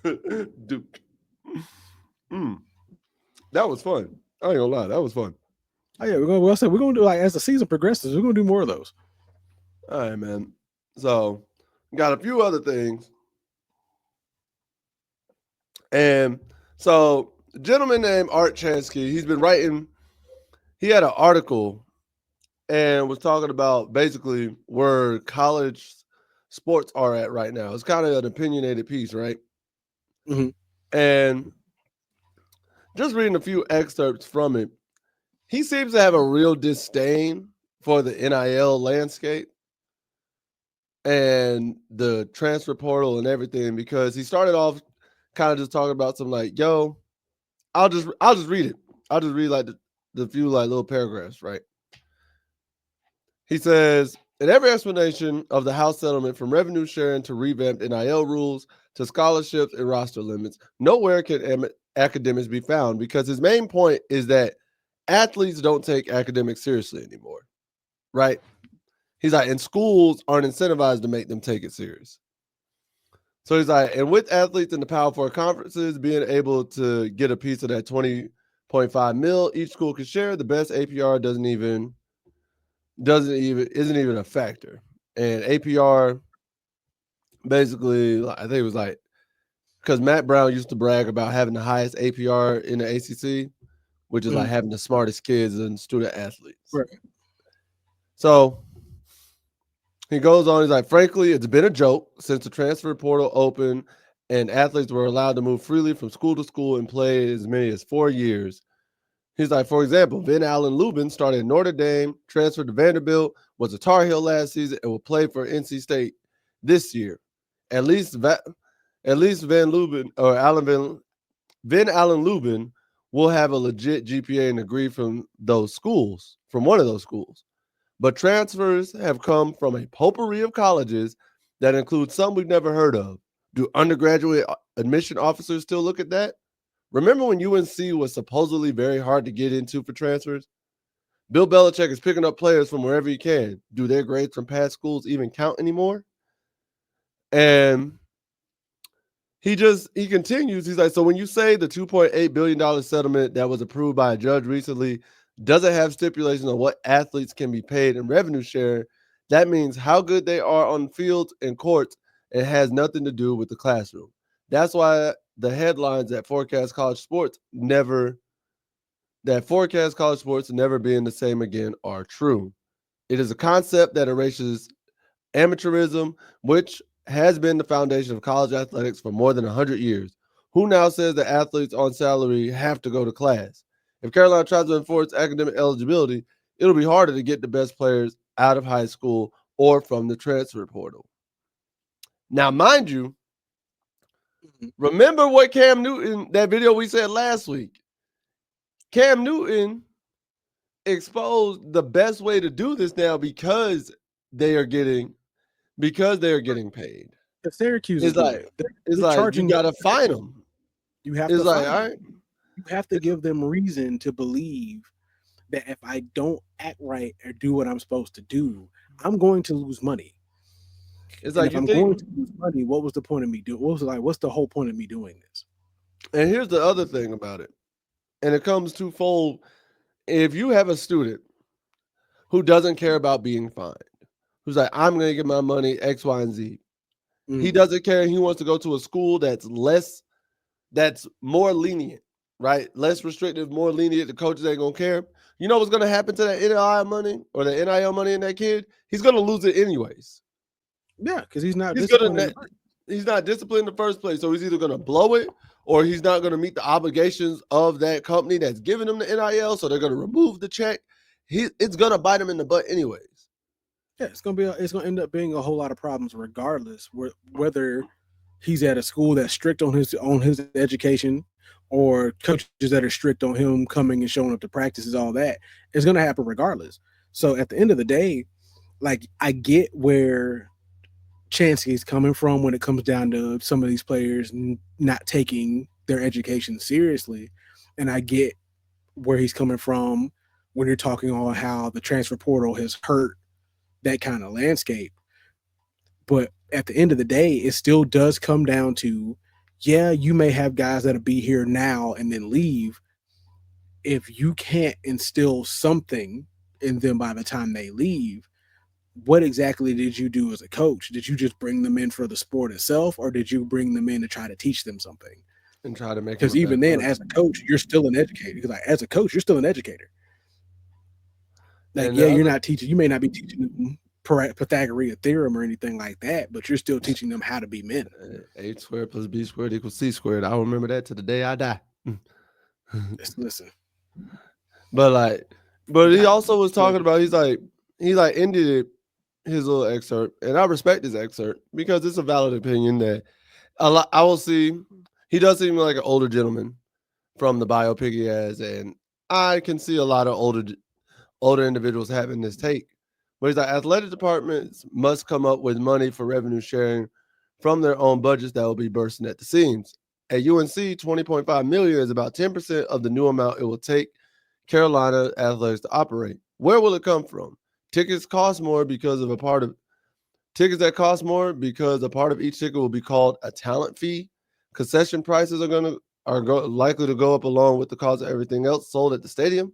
Duke. Mm, that was fun. I ain't gonna lie, that was fun. Oh yeah, we're gonna do like as the season progresses, we're gonna do more of those. All right, man. So, got a few other things, and so a gentleman named Art Chansky, he's been writing. He had an article and was talking about basically where college sports are at right now. It's kind of an opinionated piece, right? Mm-hmm. And just reading a few excerpts from it, he seems to have a real disdain for the NIL landscape and the transfer portal and everything because he started off kind of just talking about some like, yo, I'll just read it. I'll just read like the few like little paragraphs, right? He says, in every explanation of the House settlement from revenue sharing to revamped NIL rules to scholarships and roster limits, nowhere can academics be found because his main point is that athletes don't take academics seriously anymore, right? He's like, and schools aren't incentivized to make them take it serious. So he's like, and with athletes in the Power Four conferences being able to get a piece of that 20.5 mil each school can share, the best APR isn't even a factor. And APR basically, I think it was like because Matt Brown used to brag about having the highest APR in the ACC, which is like Mm-hmm. having the smartest kids and student athletes. Right. So he goes on. He's like, frankly, it's been a joke since the transfer portal opened and athletes were allowed to move freely from school to school and play as many as 4 years. He's like, for example, Vin Allen Lubin started at Notre Dame, transferred to Vanderbilt, was a Tar Heel last season, and will play for NC State this year. At least, at least Van Lubin or Vin Allen Lubin will have a legit GPA and degree from those schools, from one of those schools. But transfers have come from a potpourri of colleges that include some we've never heard of. Do undergraduate admission officers still look at that? Remember when UNC was supposedly very hard to get into for transfers? Bill Belichick is picking up players from wherever he can. Do their grades from past schools even count anymore? And he continues. He's like, so when you say the $2.8 billion settlement that was approved by a judge recently doesn't have stipulations on what athletes can be paid in revenue share, that means how good they are on fields and courts. It has nothing to do with the classroom. That's why the headlines that forecast college sports never being the same again are true. It is a concept that erases amateurism, which has been the foundation of college athletics for more than 100 years. Who now says that athletes on salary have to go to class? If Carolina tries to enforce academic eligibility, it'll be harder to get the best players out of high school or from the transfer portal. Now, mind you, Mm-hmm. remember what Cam Newton, that video we said last week? Cam Newton exposed the best way to do this now they are getting they are getting paid. If Syracuse is It's doing like it, it's they're like you charging them. gotta find them. You have It's to like find all them. right, You have to give them reason to believe that if I don't act right or do what I'm supposed to do, I'm going to lose money. it's And like if you I'm going think. to lose money, what was the point of me doing? What's the whole point of me doing this? And here's the other thing about it, and it comes twofold. If you have a student who doesn't care about being fined, who's like, I'm gonna get my money X, Y, and Z. He Mm, doesn't care. He wants to go to a school that's more lenient, right? Less restrictive, more lenient. The coaches ain't gonna care. You know what's gonna happen to that NIL money or the NIL money in that kid? He's gonna lose it anyways. yeah, because he's not He's gonna disciplined in the first. he's not disciplined in the first place, so he's either gonna blow it or he's not gonna meet the obligations of that company that's giving him the NIL. So they're gonna remove the check. It's gonna bite him in the butt anyways. Yeah, it's gonna end up being a whole lot of problems regardless. Whether he's at a school that's strict on his education or coaches that are strict on him coming and showing up to practices, all that, it's gonna happen regardless. So at the end of the day, like I get where Chansky's coming from when it comes down to some of these players not taking their education seriously, and I get where he's coming from when you're talking on how the transfer portal has hurt that kind of landscape. But at the end of the day, it still does come down to yeah, you may have guys that'll be here now and then leave. If you can't instill something in them by the time they leave, what exactly did you do as a coach? Did you just bring them in for the sport itself, or did you bring them in to try to teach them something? And try to make them Because a even better then, person. as a coach, you're still an educator. Because like, as a coach, you're still an educator. Like, And yeah, you're not teaching. You may not be teaching them Pythagorean theorem or anything like that, but you're still teaching them how to be men. A squared plus B squared equals C squared. I'll remember that to the day I die. Listen, But he also was talking about he ended his little excerpt, and I respect his excerpt because it's a valid opinion that I will see. He does seem like an older gentleman from the biopic he has, and I can see a lot of older individuals having this take. But he's like, athletic departments must come up with money for revenue sharing from their own budgets that will be bursting at the seams. At UNC, $20.5 million is about 10% of the new amount it will take Carolina athletics to operate. Where will it come from? Tickets cost more because of a part of tickets that cost more because a part of each ticket will be called a talent fee. Concession prices likely to go up along with the cost of everything else sold at the stadium.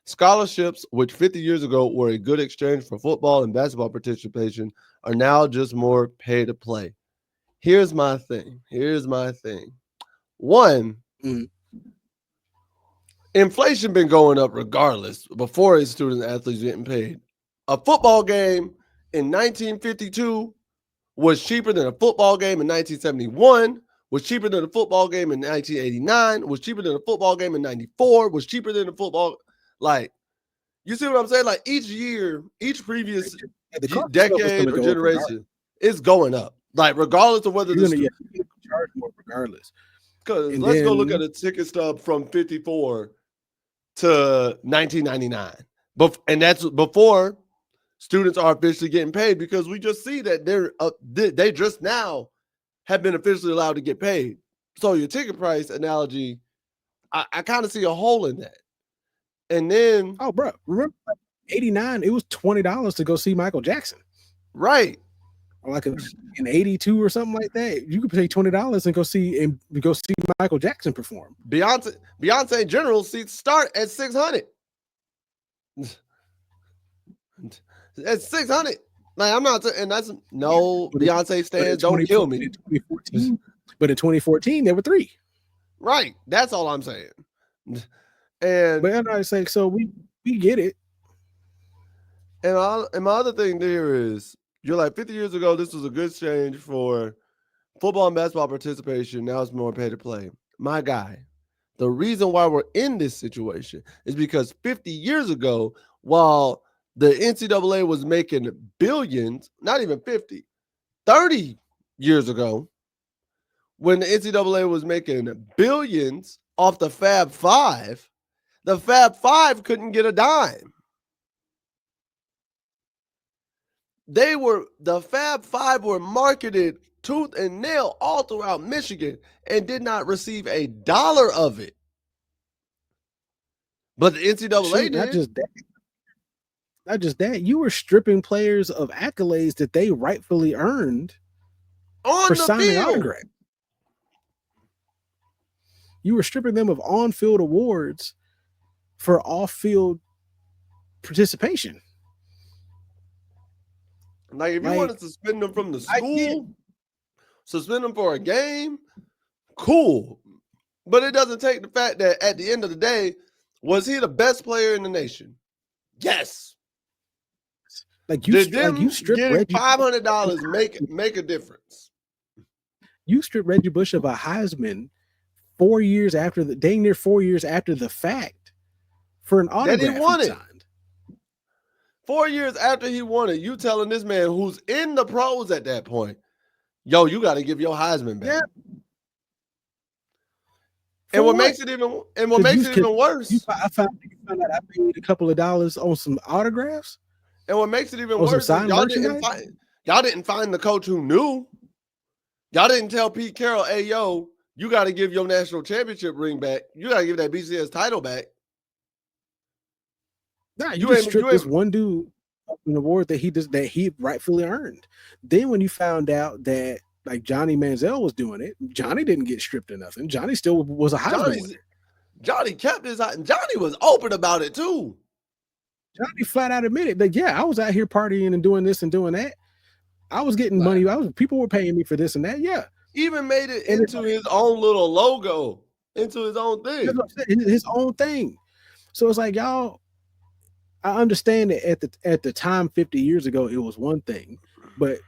Scholarships, which 50 years ago were a good exchange for football and basketball participation, are now just more pay to play. Here's my thing. One, inflation been going up regardless before his student athletes getting paid. A football game in 1952 was cheaper than a football game in 1971, was cheaper than a football game in 1989, was cheaper than a football game in 94, was cheaper than a football, like, you see what I'm saying? Like each year, each previous decade or generation is going up. Like regardless of whether you're gonna charge more regardless. Because let's go look at a ticket stub from 54 to 1999. And that's before students are officially getting paid, because we just see that they just now have been officially allowed to get paid. So your ticket price analogy, I kind of see a hole in that. And then, oh, bro, remember 89? It was $20 to go see Michael Jackson, right? Or like in 82 or something like that. You could pay $20 and go see Michael Jackson perform. Beyonce general seats start at 600. At 600. Like I'm not, and that's no Beyonce stands. Don't kill me. But in 2014, there were 3. Right. That's all I'm saying. And but I'm not saying, so we get it. And my other thing there is, you're like 50 years ago, this was a good exchange for football and basketball participation. Now it's more pay to play. My guy, the reason why we're in this situation is because 50 years ago, while the NCAA was making billions, not even 50, 30 years ago, when the NCAA was making billions off the Fab Five, the Fab Five couldn't get a dime. The Fab Five were marketed tooth and nail all throughout Michigan and did not receive a dollar of it. But the NCAA did. Not just that. You were stripping players of accolades that they rightfully earned on for the signing field. Autograph. You were stripping them of on-field awards for off-field participation. Like, if you want to suspend them from the school, suspend them for a game, cool. But it doesn't take the fact that at the end of the day, was he the best player in the nation? Yes. Like you strip getting $500 make a difference. You strip Reggie Bush of a Heisman 4 years after dang near 4 years after the fact for an autograph that he won it. Signed. 4 years after he won it, you telling this man who's in the pros at that point, yo, you got to give your Heisman back. Yeah. And what makes it even worse? I found out I paid a couple of dollars on some autographs. And what makes it even worse is y'all didn't find the coach who knew. Y'all didn't tell Pete Carroll, hey, yo, you got to give your national championship ring back. You got to give that BCS title back. Nah, you just stripped this one dude of an award that he rightfully earned. Then when you found out that like Johnny Manziel was doing it. Johnny didn't get stripped or nothing. Johnny still was a Heisman winner. Johnny kept his eye. Johnny was open about it too. Johnny flat out admitted that, yeah, I was out here partying and doing this and doing that. I was getting money. People were paying me for this and that. Yeah. Even made it into his own little logo, into his own thing. His own thing. So it's like, y'all, I understand that at the time 50 years ago, it was one thing, but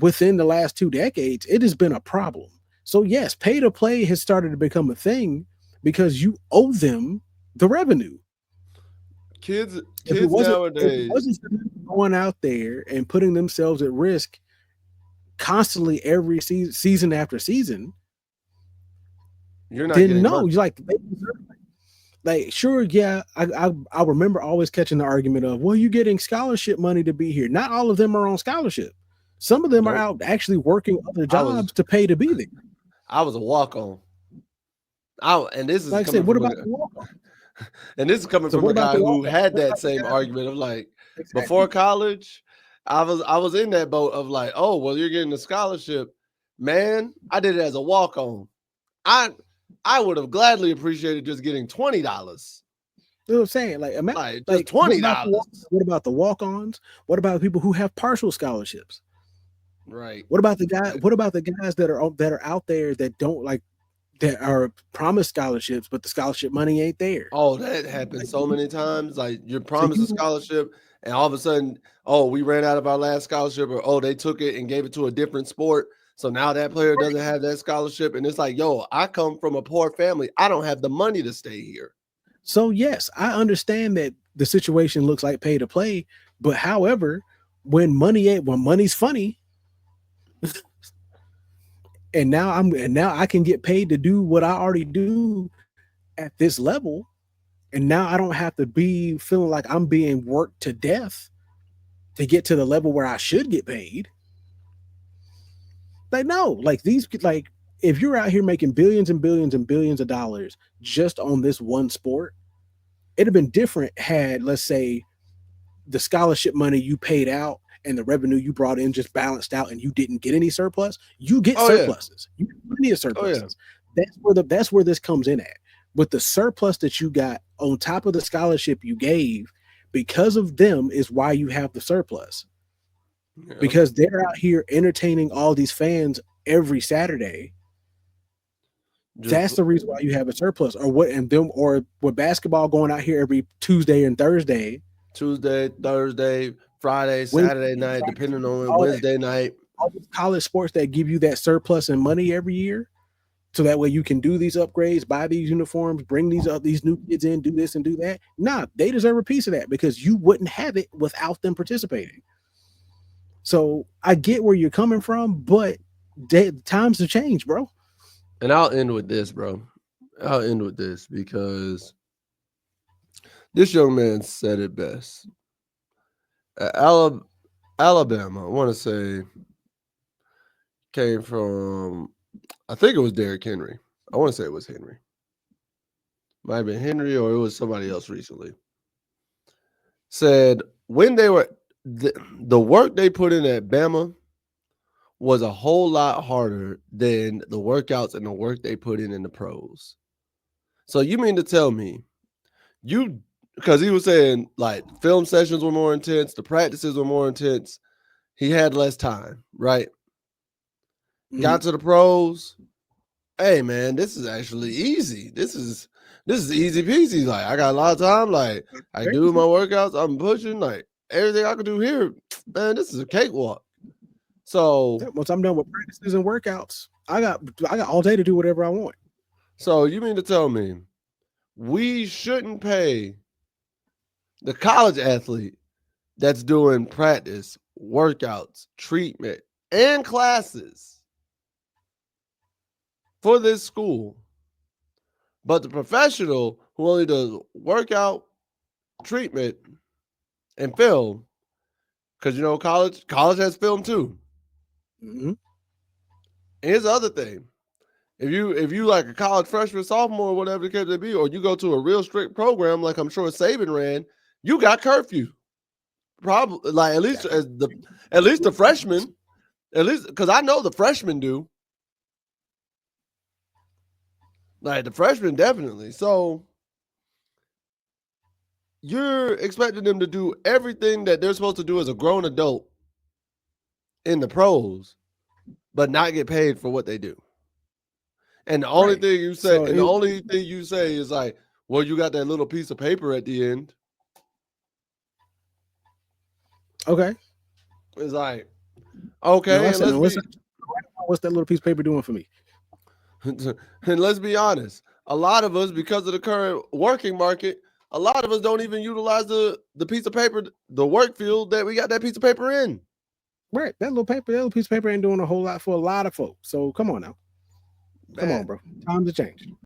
within the last 2 decades, it has been a problem. So yes, pay to play has started to become a thing because you owe them the revenue. Kids nowadays, if it wasn't going out there and putting themselves at risk constantly every season after season, you're not getting money. Like, sure, yeah, I remember always catching the argument of, well, you're getting scholarship money to be here. Not all of them are on scholarship. Some of them are out actually working other jobs to pay to be there. I was a walk-on. And this is like I said, what about the walk-on? And this is coming from a guy who had that same argument of like, before college, I was in that boat of like, oh, well, you're getting a scholarship. Man, I did it as a walk-on. I would have gladly appreciated just getting $20. You know what I'm saying? Like just $20. What about the walk-ons? What about people who have partial scholarships? Right. What about the guys that are out there that don't like, that are promised scholarships, but the scholarship money ain't there? Oh, that happens so many times. Like, you're promised a scholarship, and all of a sudden, oh, we ran out of our last scholarship, or oh, they took it and gave it to a different sport. So now that player doesn't have that scholarship. And it's like, yo, I come from a poor family. I don't have the money to stay here. So yes, I understand that the situation looks like pay to play, but however, when money's funny, and now I can get paid to do what I already do at this level, and now I don't have to be feeling like I'm being worked to death to get to the level where I should get paid. Like, no, like if you're out here making billions and billions and billions of dollars just on this one sport, it'd have been different had, let's say, the scholarship money you paid out and the revenue you brought in just balanced out and you didn't get any surplus. You get surpluses. Yeah. You get plenty of surpluses. Yeah. That's where this comes in at. With the surplus that you got on top of the scholarship you gave, because of them is why you have the surplus. Yeah. Because they're out here entertaining all these fans every Saturday. That's the reason why you have a surplus. Or with basketball going out here every Tuesday, Thursday, Friday, Saturday night, depending on Wednesday night. All these college sports that give you that surplus in money every year, so that way you can do these upgrades, buy these uniforms, bring these new kids in, do this and do that. Nah, they deserve a piece of that because you wouldn't have it without them participating. So I get where you're coming from, but times have changed, bro. And I'll end with this, bro. I'll end with this because this young man said it best. Alabama, I want to say, came from, I think it was Derrick Henry. I want to say it was Henry. Might have been Henry or it was somebody else recently. Said when they were, the work they put in at Bama was a whole lot harder than the workouts and the work they put in the pros. So you mean to tell me because he was saying like film sessions were more intense, the practices were more intense. He had less time, right? Mm-hmm. Got to the pros. Hey man, this is actually easy. This is easy peasy. Like I got a lot of time. Like I do my workouts. I'm pushing like everything I can do here. Man, this is a cakewalk. So once I'm done with practices and workouts, I got all day to do whatever I want. So you mean to tell me we shouldn't pay the college athlete that's doing practice, workouts, treatment, and classes for this school, but the professional who only does workout, treatment, and film, because you know college has film too. Mm-hmm. And here's the other thing: if you like a college freshman, sophomore, or whatever the case may be, or you go to a real strict program like I'm sure Saban ran, you got curfew. Probably like at least the freshmen, At least because I know the freshmen do. Like the freshmen definitely. So you're expecting them to do everything that they're supposed to do as a grown adult in the pros, but not get paid for what they do. And the only thing you say, So and the only thing you say is like, well, you got that little piece of paper at the end. Okay. It's like, okay, No, I and said, what's that little piece of paper doing for me? and let's be honest. A lot of us, because of the current working market, a lot of us don't even utilize the piece of paper, the work field that we got that piece of paper in. Right. That little piece of paper ain't doing a whole lot for a lot of folks. So come on now. Come on, bro. Times have changed.